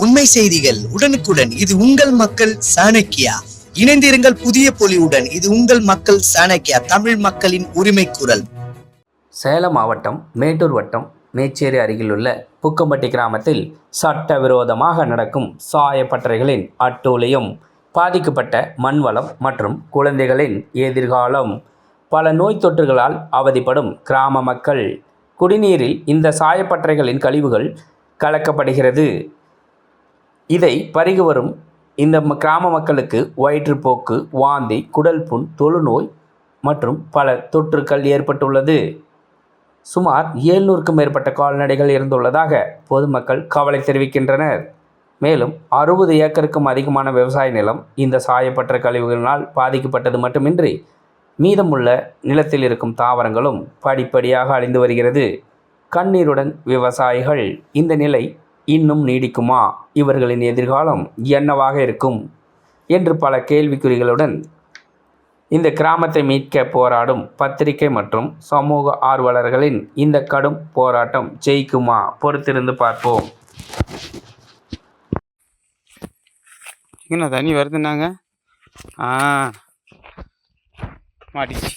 உண்மை செய்திகள் உடனுக்குடன். இது உங்கள் மக்கள் சாணக்கியா. இணைந்திருங்கள் புதிய பொலிவுடன். இது உங்கள் மக்கள் சாணக்கியா, தமிழ் மக்களின் உரிமை குரல். சேலம் மாவட்டம் மேட்டூர் வட்டம் மேச்சேரி அருகிலுள்ள புக்கம்பட்டி கிராமத்தில் சட்டவிரோதமாக நடக்கும் சாயப்பட்டறைகளின் அட்டூழியம், பாதிக்கப்பட்ட மண்வளம் மற்றும் குழந்தைகளின் எதிர்காலம். பல நோய் தொற்றுகளால் அவதிப்படும் கிராம மக்கள். குடிநீரில் இந்த சாயப்பட்டறைகளின் கழிவுகள் கலக்கப்படுகிறது. இதை பருகி வரும் இந்த கிராம மக்களுக்கு வயிற்றுப்போக்கு, வாந்தி, குடல் புண், தொழுநோய் மற்றும் பல தொற்றுக்கள் ஏற்பட்டுள்ளது. சுமார் 700க்கும் மேற்பட்ட கால்நடைகள் இறந்துள்ளதாக பொதுமக்கள் கவலை தெரிவிக்கின்றனர். மேலும் 60 ஏக்கருக்கும் அதிகமான விவசாய நிலம் இந்த சாயப்பட்டறை கழிவுகளினால் பாதிக்கப்பட்டது மட்டுமின்றி மீதமுள்ள நிலத்தில் இருக்கும் தாவரங்களும் படிப்படியாக அழிந்து வருகிறது. கண்ணீருடன் விவசாயிகள். இந்த நிலை இன்னும் நீடிக்குமா? இவர்களின் எதிர்காலம் என்னவாக இருக்கும் என்று பல கேள்விக்குறிகளுடன் இந்த கிராமத்தை மீட்க போராடும் பத்திரிகை மற்றும் சமூக ஆர்வலர்களின் இந்த கடும் போராட்டம் ஜெயிக்குமா? பொறுத்திருந்து பார்ப்போம். தண்ணி வருதுன்னாங்க மாட்டிச்சு.